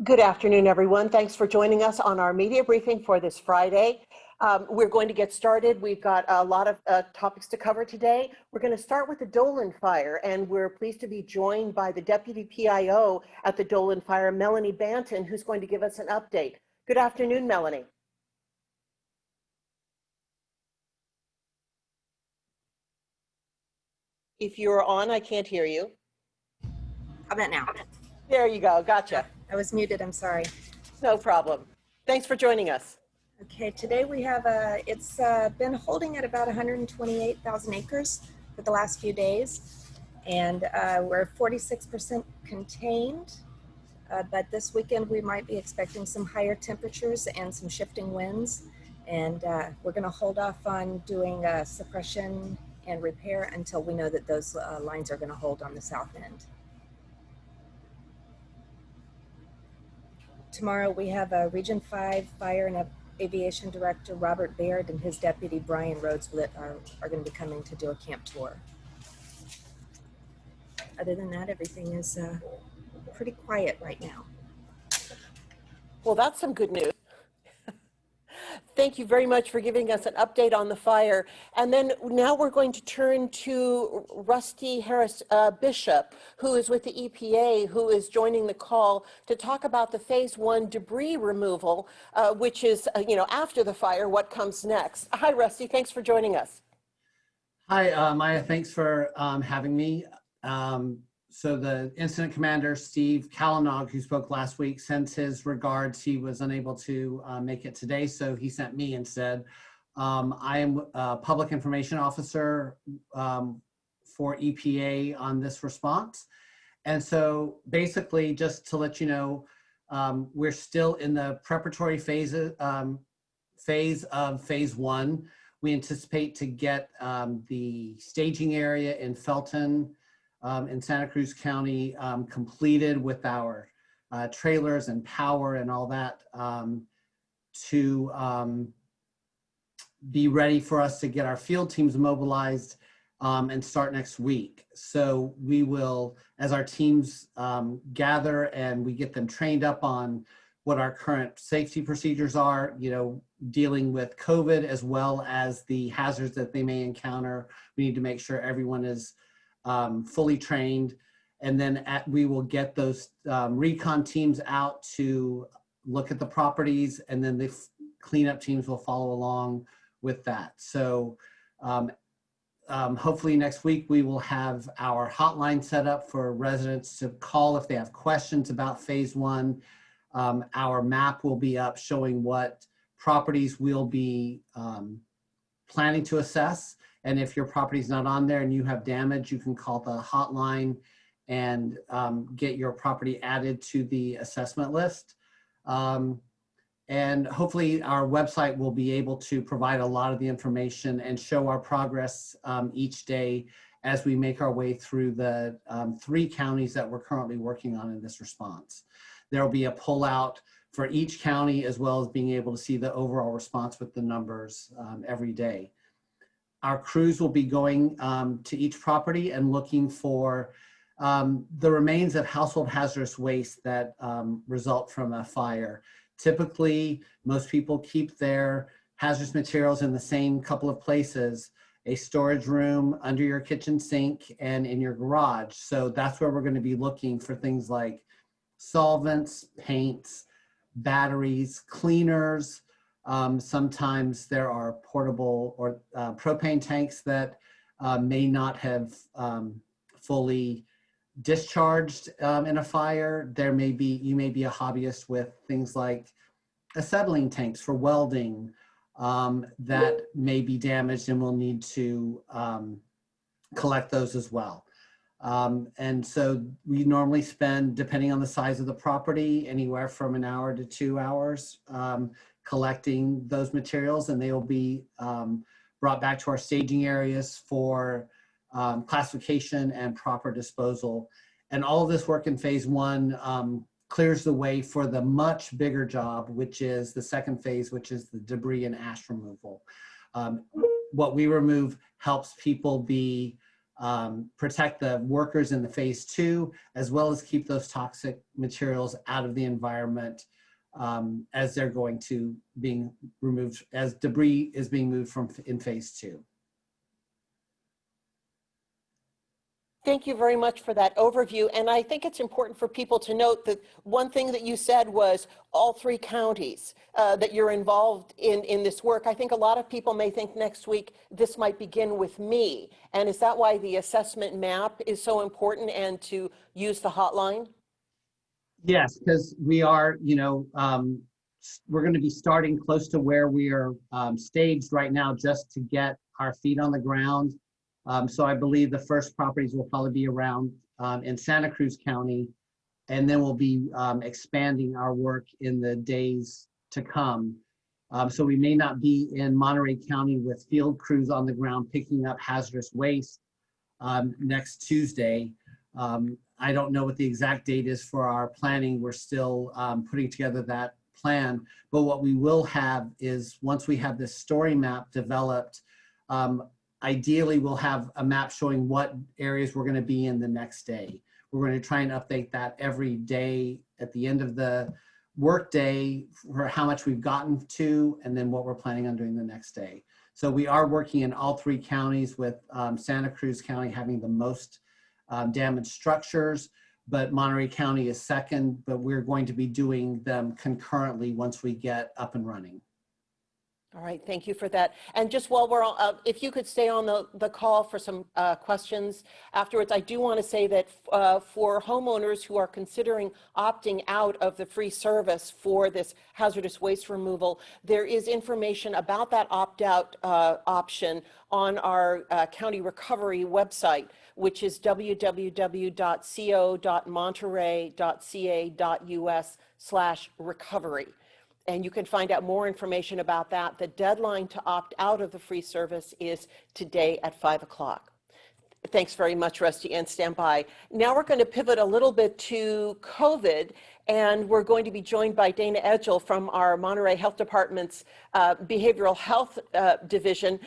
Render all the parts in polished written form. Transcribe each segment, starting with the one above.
Good afternoon, everyone. Thanks for joining us on our media briefing for this Friday. We're going to get started. We've got a lot of topics to cover today. We're going to start with the Dolan fire, and we're pleased to be joined by the Deputy PIO at the Dolan fire, Melanie Banton, who's going to give us an update. Good afternoon, Melanie. If you're on, I can't hear you. How about now? There you go. Gotcha. I was muted, I'm sorry. No problem. Thanks for joining us. Okay, today we have, it's been holding at about 128,000 acres for the last few days, and we're 46% contained, but this weekend we might be expecting some higher temperatures and some shifting winds, and we're going to hold off on doing suppression and repair until we know that those lines are going to hold on the south end. Tomorrow we have a Region 5 Fire and Aviation Director Robert Baird and his deputy Brian Rhodes that are going to be coming to do a camp tour. Other than that, everything is pretty quiet right now. Well, that's some good news. Thank you very much for giving us an update on the fire. And then now we're going to turn to Rusty Harris Bishop, who is with the EPA, who is joining the call to talk about the Phase 1 debris removal, which is, after the fire, what comes next. Hi, Rusty. Thanks for joining us. Hi, Maya. Thanks for having me. So the incident commander, Steve Kalanog, who spoke last week, sends his regards. He was unable to make it today, so he sent me instead. I am a public information officer for EPA on this response. And so basically, just to let you know, we're still in the preparatory phase of Phase 1. We anticipate to get the staging area in Felton, in Santa Cruz County, completed with our trailers and power and all that to be ready for us to get our field teams mobilized and start next week. So we will, as our teams gather and we get them trained up on what our current safety procedures are, dealing with COVID as well as the hazards that they may encounter. We need to make sure everyone is fully trained, and then we will get those recon teams out to look at the properties, and then the cleanup teams will follow along with that. So hopefully next week we will have our hotline set up for residents to call if they have questions about Phase 1. Our map will be up showing what properties we'll be planning to assess. And if your property is not on there and you have damage, you can call the hotline and get your property added to the assessment list. And hopefully our website will be able to provide a lot of the information and show our progress each day as we make our way through the 3 counties that we're currently working on in this response. There will be a pullout for each county, as well as being able to see the overall response with the numbers every day. Our crews will be going to each property and looking for the remains of household hazardous waste that result from a fire. Typically, most people keep their hazardous materials in the same couple of places: a storage room, under your kitchen sink, and in your garage. So that's where we're going to be looking for things like solvents, paints, batteries, cleaners. Sometimes there are portable or propane tanks that may not have fully discharged in a fire. You may be a hobbyist with things like acetylene tanks for welding that may be damaged, and we'll need to collect those as well. And so we normally spend, depending on the size of the property, anywhere from an hour to 2 hours collecting those materials, and they will be brought back to our staging areas for classification and proper disposal. And all of this work in Phase 1 clears the way for the much bigger job, which is the second phase, which is the debris and ash removal. What we remove helps people be protect the workers in the phase 2, as well as keep those toxic materials out of the environment as they're going to being removed, as debris is being moved from in phase 2. Thank you very much for that overview. And I think it's important for people to note that one thing that you said was all 3 counties that you're involved in this work. I think a lot of people may think next week this might begin with me. And is that why the assessment map is so important and to use the hotline? Yes, because we are, we're going to be starting close to where we are staged right now just to get our feet on the ground. So I believe the first properties will probably be around in Santa Cruz County, and then we'll be expanding our work in the days to come. So we may not be in Monterey County with field crews on the ground picking up hazardous waste next Tuesday. I don't know what the exact date is for our planning. We're still putting together that plan. But what we will have is, once we have this story map developed, ideally we'll have a map showing what areas we're going to be in the next day. We're going to try and update that every day at the end of the work day for how much we've gotten to, and then what we're planning on doing the next day. So we are working in all 3 counties, with Santa Cruz County having the most damaged structures, but Monterey County is second, but we're going to be doing them concurrently once we get up and running. All right, thank you for that. And just while we're on, if you could stay on the call for some questions afterwards, I do want to say that for homeowners who are considering opting out of the free service for this hazardous waste removal, there is information about that opt-out option on our county recovery website, which is www.co.monterey.ca.us/recovery. And you can find out more information about that. The deadline to opt out of the free service is today at 5 o'clock. Thanks very much, Rusty, and stand by. Now we're going to pivot a little bit to COVID, and we're going to be joined by Dana Edgell from our Monterey Health Department's Behavioral Health Division.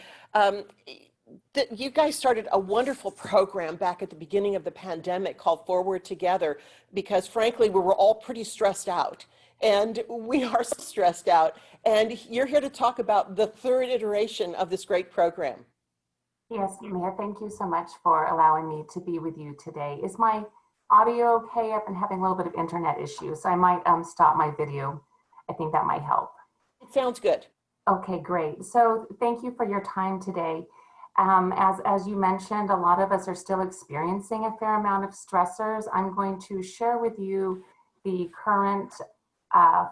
You guys started a wonderful program back at the beginning of the pandemic called Forward Together, because frankly, we were all pretty stressed out. And we are stressed out. And you're here to talk about the 3rd iteration of this great program. Yes, Mia, thank you so much for allowing me to be with you today. Is my audio okay? I've been having a little bit of internet issues, so I might stop my video. I think that might help. It sounds good. Okay, great. So thank you for your time today. As you mentioned, a lot of us are still experiencing a fair amount of stressors. I'm going to share with you the current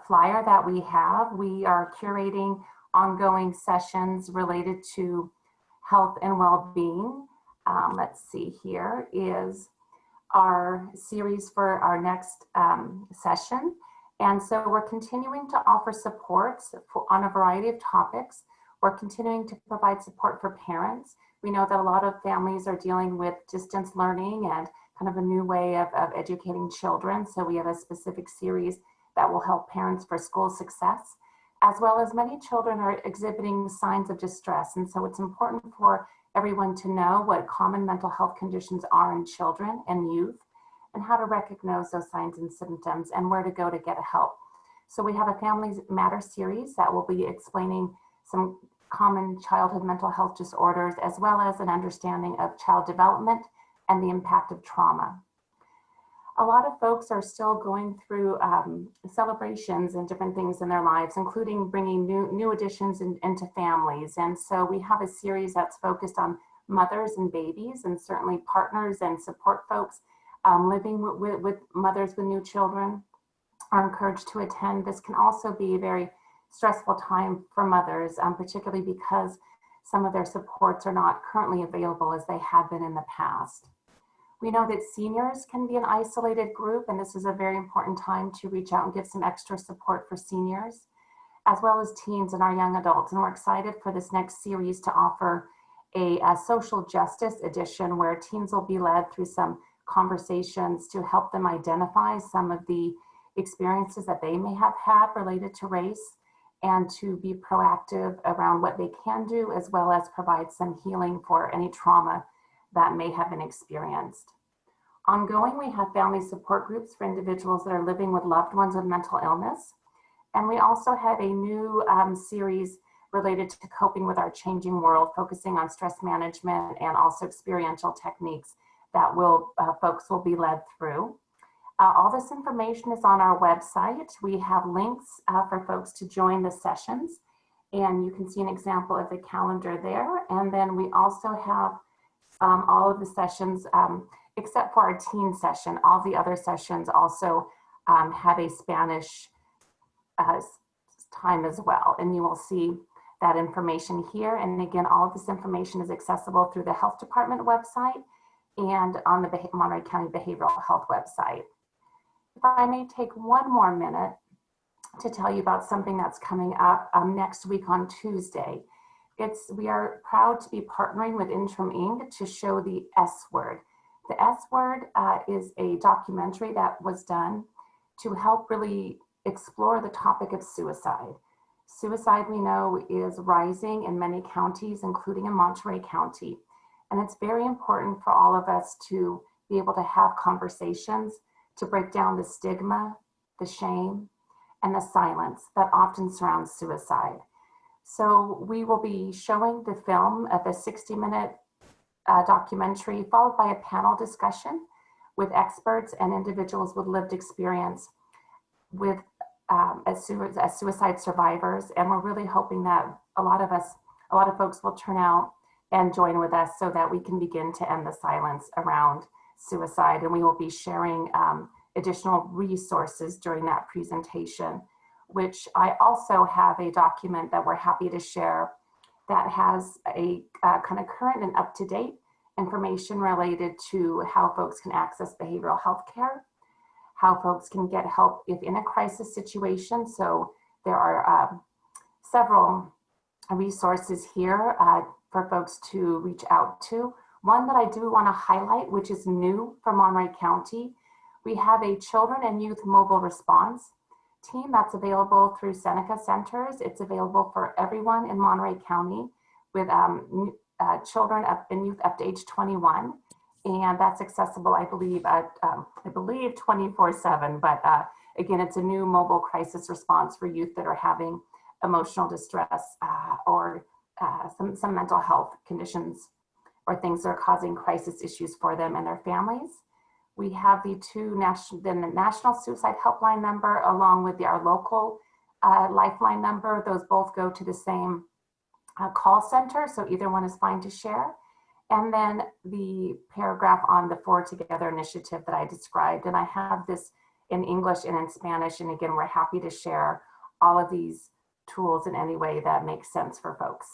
flyer that we have. We are curating ongoing sessions related to health and well-being. Let's see, here is our series for our next session. And so we're continuing to offer supports on a variety of topics. We're continuing to provide support for parents. We know that a lot of families are dealing with distance learning and kind of a new way of educating children. So we have a specific series that will help parents for school success, as well as many children are exhibiting signs of distress. And so it's important for everyone to know what common mental health conditions are in children and youth, and how to recognize those signs and symptoms and where to go to get help. So we have a Families Matter series that will be explaining some common childhood mental health disorders, as well as an understanding of child development and the impact of trauma. A lot of folks are still going through celebrations and different things in their lives, including bringing new additions into families. And so we have a series that's focused on mothers and babies, and certainly partners and support folks living with mothers with new children are encouraged to attend. This can also be a very stressful time for mothers, particularly because some of their supports are not currently available as they have been in the past. We know that seniors can be an isolated group, and this is a very important time to reach out and give some extra support for seniors, as well as teens and our young adults. And we're excited for this next series to offer a social justice edition where teens will be led through some conversations to help them identify some of the experiences that they may have had related to race, and to be proactive around what they can do, as well as provide some healing for any trauma that may have been experienced. Ongoing, we have family support groups for individuals that are living with loved ones with mental illness. And we also have a new series related to coping with our changing world, focusing on stress management and also experiential techniques that folks will be led through. All this information is on our website. We have links for folks to join the sessions, and you can see an example of the calendar there. And then we also have all of the sessions, except for our teen session. All the other sessions also have a Spanish time as well, and you will see that information here. And again, all of this information is accessible through the Health Department website and on the Monterey County Behavioral Health website. If I may take one more minute to tell you about something that's coming up next week on Tuesday. We are proud to be partnering with Interim Inc. to show the S Word. The S Word is a documentary that was done to help really explore the topic of suicide. Suicide, we know, is rising in many counties, including in Monterey County. And it's very important for all of us to be able to have conversations to break down the stigma, the shame, and the silence that often surrounds suicide. So we will be showing the film of a 60-minute documentary, followed by a panel discussion with experts and individuals with lived experience with as suicide survivors. And we're really hoping that a lot of folks will turn out and join with us so that we can begin to end the silence around suicide. And we will be sharing additional resources during that presentation, which I also have a document that we're happy to share that has a kind of current and up-to-date information related to how folks can access behavioral health care, how folks can get help if in a crisis situation. So there are several resources here for folks to reach out to. One that I do want to highlight, which is new for Monterey County, we have a children and youth mobile response team that's available through Seneca Centers. It's available for everyone in Monterey County with children and youth up to age 21. And that's accessible, I believe, at 24/7. But again, it's a new mobile crisis response for youth that are having emotional distress or some mental health conditions or things that are causing crisis issues for them and their families. We have the National Suicide Helpline number along with our local Lifeline number. Those both go to the same call center, so either one is fine to share. And then the paragraph on the Forward Together initiative that I described. And I have this in English and in Spanish. And again, we're happy to share all of these tools in any way that makes sense for folks.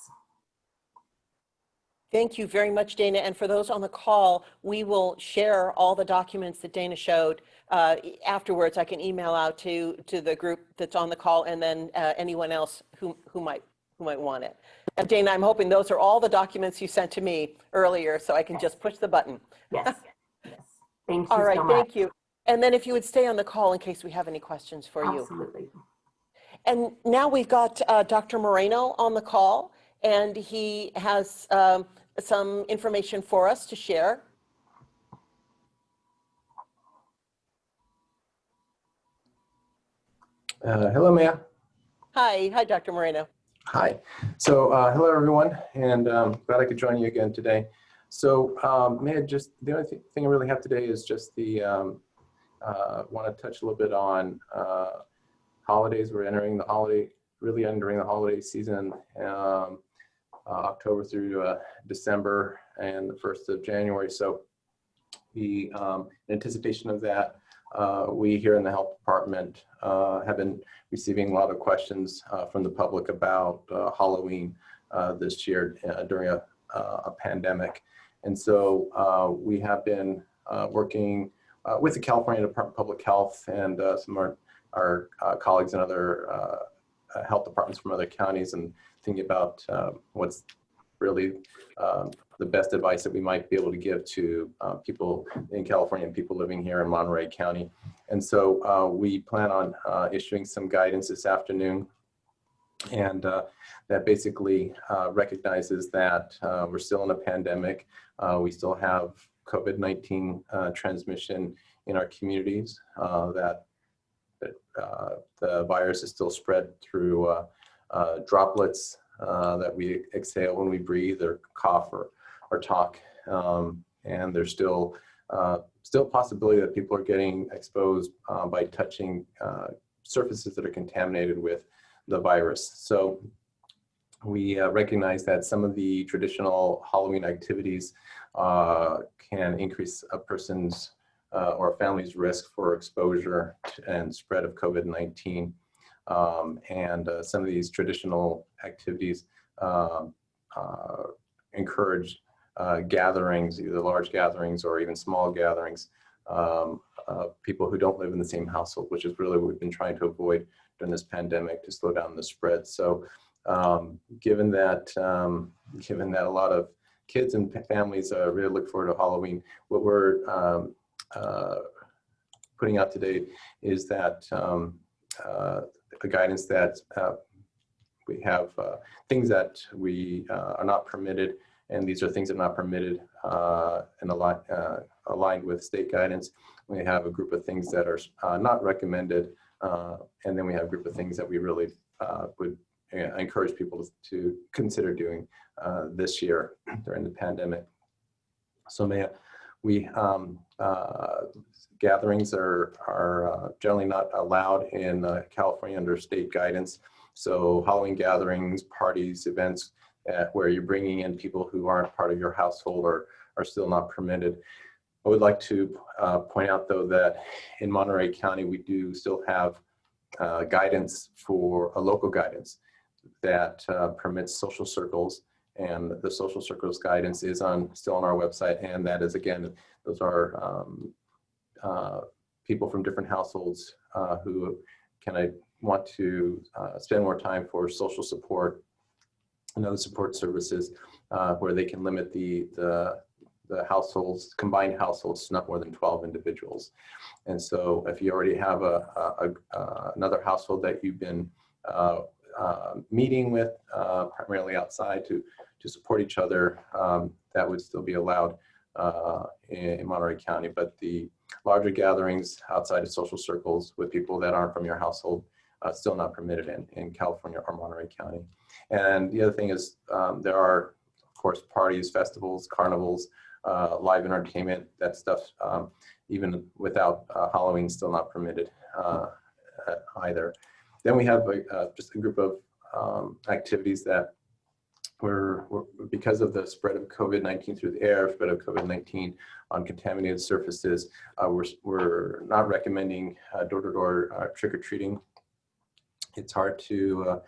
Thank you very much, Dana. And for those on the call, we will share all the documents that Dana showed. Afterwards, I can email out to the group that's on the call and then anyone else who might want it. And Dana, I'm hoping those are all the documents you sent to me earlier, so I can just push the button. Yes, yes. Thank you All right, so much. thank you. And then if you would stay on the call in case we have any questions for you. Absolutely. And now we've got Dr. Moreno on the call, and he has some information for us to share. Hello, Mia. Hi, Dr. Moreno. Hi. So hello, everyone, and glad I could join you again today. So Mia, just the only thing I really have today is just the want to touch a little bit on holidays. We're entering the holiday season, October through December and the 1st of January. So in anticipation of that, we here in the health department have been receiving a lot of questions from the public about Halloween this year during a pandemic. And so we have been working with the California Department of Public Health and some of our colleagues in other health departments from other counties and thinking about what's really the best advice that we might be able to give to people in California and people living here in Monterey County. And so we plan on issuing some guidance this afternoon And that basically recognizes that we're still in a pandemic. We still have COVID-19 transmission in our communities, that the virus is still spread through droplets that we exhale when we breathe or cough or talk. And there's still a possibility that people are getting exposed by touching surfaces that are contaminated with the virus. So we recognize that some of the traditional Halloween activities can increase a person's or a family's risk for exposure and spread of COVID-19. And some of these traditional activities encourage gatherings, either large gatherings or even small gatherings, people who don't live in the same household, which is really what we've been trying to avoid during this pandemic to slow down the spread. So given that a lot of kids and families really look forward to Halloween, what we're putting out today is that the guidance that we have things that we are not permitted, and these are things that are not permitted and aligned with state guidance. We have a group of things that are not recommended, and then we have a group of things that we really would encourage people to consider doing this year during the pandemic. So gatherings are generally not allowed in California under state guidance. So Halloween gatherings, parties, events where you're bringing in people who aren't part of your household are still not permitted. I would like to point out, though, that in Monterey County, we do still have guidance for a local guidance that permits social circles, and the social circles guidance is still on our website, and that is, again, those are people from different households who want to spend more time for social support and other support services, where they can limit the households, combined households, to not more than 12 individuals. And so if you already have another household that you've been meeting with primarily outside to support each other, that would still be allowed in Monterey County. But the larger gatherings outside of social circles with people that aren't from your household, still not permitted in California or Monterey County. And the other thing is there are, of course, parties, festivals, carnivals, live entertainment, that stuff, even without Halloween, still not permitted either. Then we have just a group of activities that because of the spread of COVID-19 through the air, spread of COVID-19 on contaminated surfaces, we're not recommending door-to-door trick-or-treating. It's hard to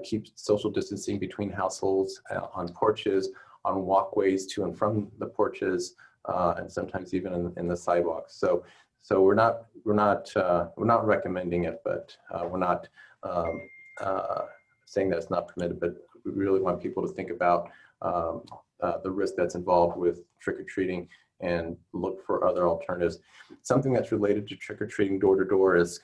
keep social distancing between households on porches, on walkways to and from the porches, and sometimes even in the sidewalks. So we're not recommending it, but we're not saying that it's not permitted. But we really want people to think about the risk that's involved with trick-or-treating and look for other alternatives. Something that's related to trick-or-treating door-to-door is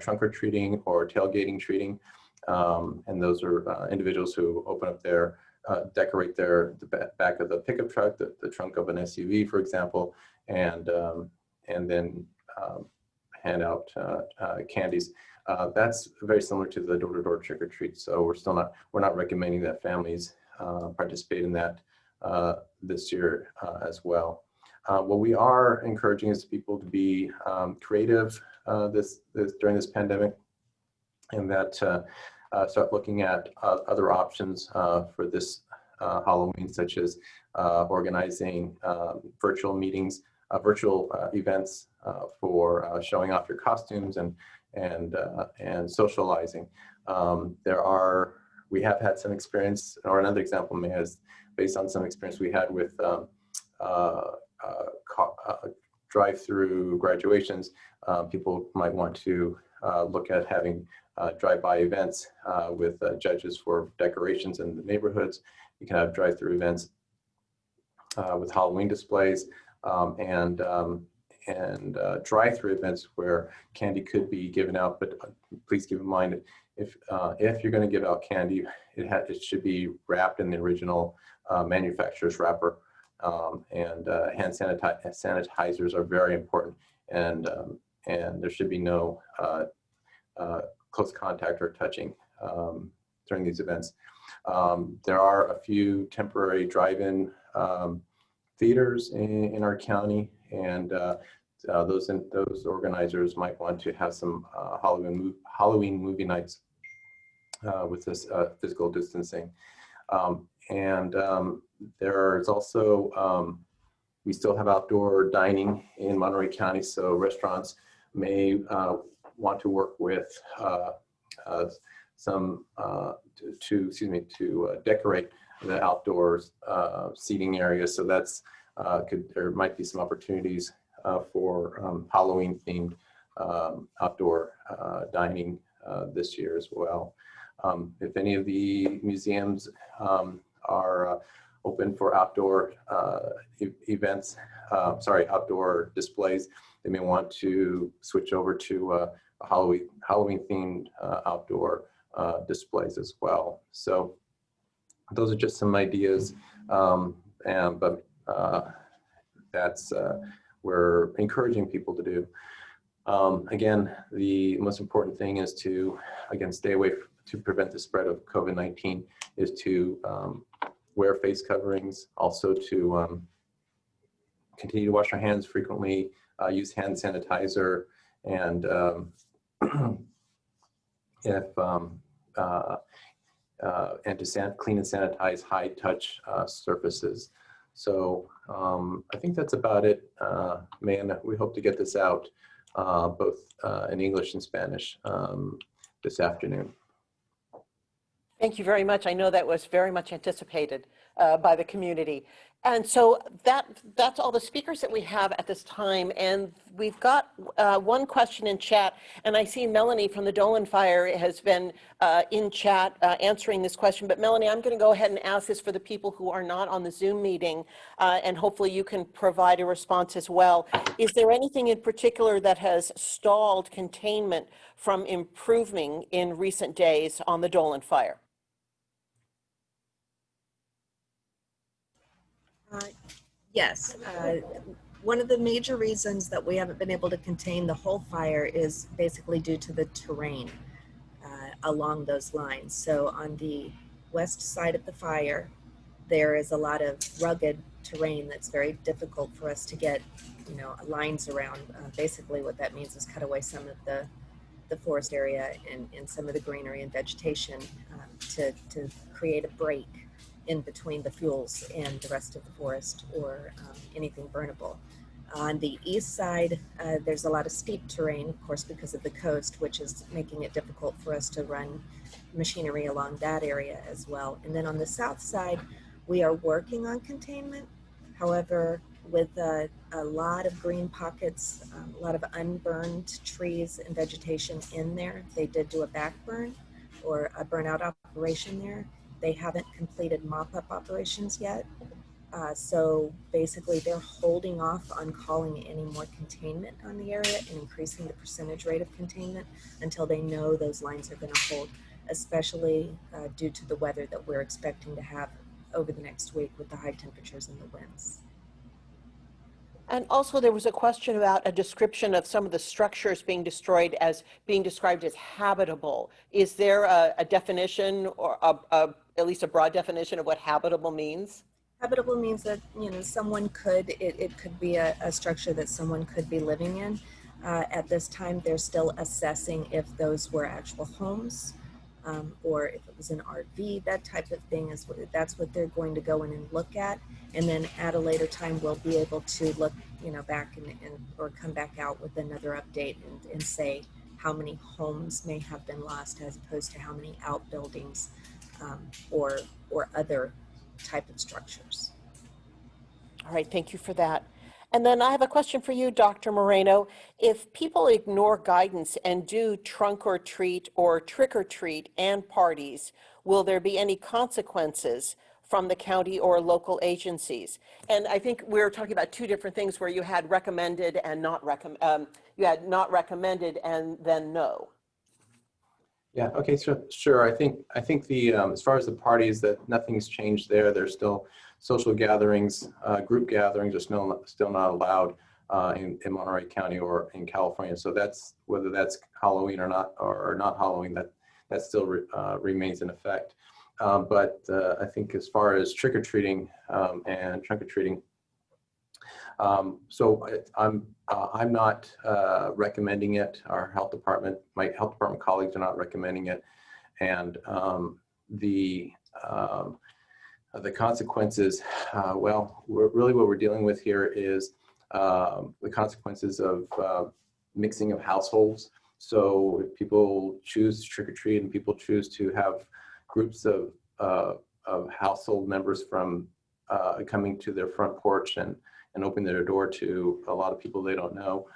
trunk-or-treating or tailgating treating. And those are individuals who open up decorate the back of the pickup truck, the trunk of an SUV, for example, and then hand out candies. That's very similar to the door-to-door trick-or-treat. So we're not recommending that families participate in that this year as well. What we are encouraging is people to be creative during this pandemic, and that start looking at other options for this Halloween, such as organizing virtual meetings, virtual events for showing off your costumes and socializing. We have had some experience, or another example is based on some experience we had with drive-through graduations. People might want to look at having drive-by events with judges for decorations in the neighborhoods. You can have drive-through events with Halloween displays, and drive-through events where candy could be given out, but please keep in mind if you're going to give out candy, it should be wrapped in the original manufacturer's wrapper. Hand sanitizers are very important, and there should be no close contact or touching during these events. There are a few temporary drive-in theaters in our county, and those organizers might want to have some Halloween movie nights with this physical distancing. There's also, we still have outdoor dining in Monterey County, so restaurants may want to work with to decorate the outdoors seating areas. So that's there might be some opportunities for Halloween themed outdoor dining this year as well. If any of the museums are open for outdoor events, outdoor displays, they may want to switch over to Halloween themed outdoor displays as well. So those are just some ideas, but that's we're encouraging people to do. Again, the most important thing is to, again, stay away to prevent the spread of COVID-19 is to wear face coverings, also to continue to wash our hands frequently, use hand sanitizer, and to clean and sanitize high touch surfaces. So I think that's about it, man. We hope to get this out both in English and Spanish this afternoon. Thank you very much. I know that was very much anticipated by the community. And so that's all the speakers that we have at this time. And we've got one question in chat. And I see Melanie from the Dolan Fire has been in chat answering this question. But Melanie, I'm going to go ahead and ask this for the people who are not on the Zoom meeting. And hopefully you can provide a response as well. Is there anything in particular that has stalled containment from improving in recent days on the Dolan Fire? Yes. One of the major reasons that we haven't been able to contain the whole fire is basically due to the terrain along those lines. So on the west side of the fire, there is a lot of rugged terrain that's very difficult for us to get, lines around. Basically what that means is cut away some of the forest area and some of the greenery and vegetation to create a break in between the fuels and the rest of the forest or anything burnable. On the east side, there's a lot of steep terrain, of course, because of the coast, which is making it difficult for us to run machinery along that area as well. And then on the south side, we are working on containment. However, with a lot of green pockets, a lot of unburned trees and vegetation in there, they did do a back burn or a burnout operation there. They haven't completed mop-up operations yet. So basically they're holding off on calling any more containment on the area and increasing the percentage rate of containment until they know those lines are going to hold, especially due to the weather that we're expecting to have over the next week with the high temperatures and the winds. And also there was a question about a description of some of the structures being destroyed as being described as habitable. Is there a definition or at least a broad definition of what habitable means? Habitable means that, someone could, it could be a structure that someone could be living in. At this time, they're still assessing if those were actual homes or if it was an RV, that type of thing. That's what they're going to go in and look at. And then at a later time, we'll be able to look, back or come back out with another update and say how many homes may have been lost as opposed to how many outbuildings or other type of structures. All right, thank you for that. And then I have a question for you, Dr. Moreno. If people ignore guidance and do trunk or treat or trick or treat and parties, will there be any consequences from the county or local agencies. And I think we were talking about two different things where you had recommended and not you had not recommended and then no. Yeah, okay, sure. I think the as far as the parties, that nothing's changed there. There's still social gatherings, group gatherings are still not allowed in Monterey County or in California. So that's whether that's Halloween or not Halloween, that still remains in effect. But I think as far as trick-or-treating and trunk-or-treating, so I'm not recommending it. Our health department, my health department colleagues are not recommending it, and the consequences. Well, really what we're dealing with here is the consequences of mixing of households. So if people choose to trick or treat and people choose to have groups of household members from coming to their front porch and open their door to a lot of people they don't know,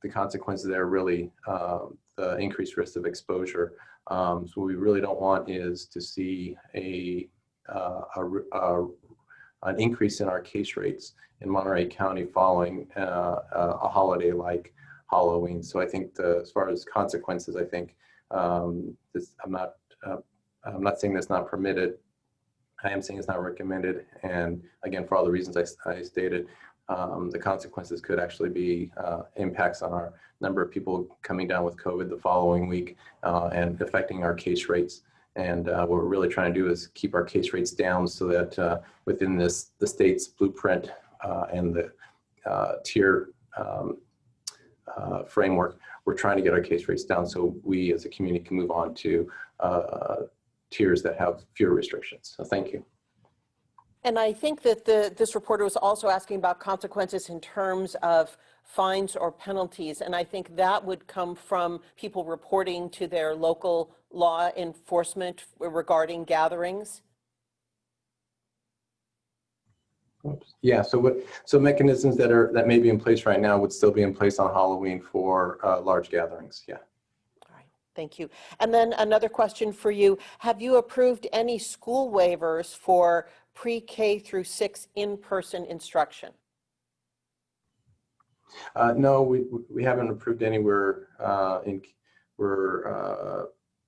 the consequences there are really the increased risk of exposure. So what we really don't want is to see an increase in our case rates in Monterey County following a holiday like Halloween. So I think as far as consequences, I think I'm not saying that's not permitted. I am saying it's not recommended. And again, for all the reasons I stated, the consequences could actually be impacts on our number of people coming down with COVID the following week and affecting our case rates. And what we're really trying to do is keep our case rates down so that within the state's blueprint and the tier framework, we're trying to get our case rates down so we as a community can move on to tiers that have fewer restrictions. So thank you. And I think that this reporter was also asking about consequences in terms of fines or penalties. And I think that would come from people reporting to their local law enforcement regarding gatherings. Oops. Yeah, so mechanisms that may be in place right now would still be in place on Halloween for large gatherings. Yeah. All right, thank you. And then another question for you. Have you approved any school waivers for pre-K through 6 in-person instruction? No, we haven't approved any. We're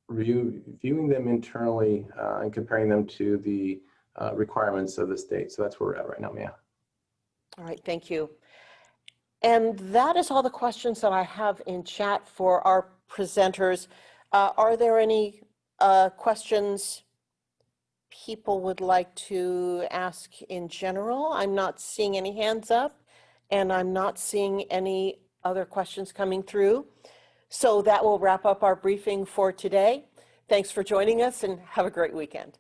reviewing them internally and comparing them to the requirements of the state. So that's where we're at right now, Mia. All right, thank you. And that is all the questions that I have in chat for our presenters. Are there any questions people would like to ask in general? I'm not seeing any hands up, and I'm not seeing any other questions coming through. So that will wrap up our briefing for today. Thanks for joining us, and have a great weekend.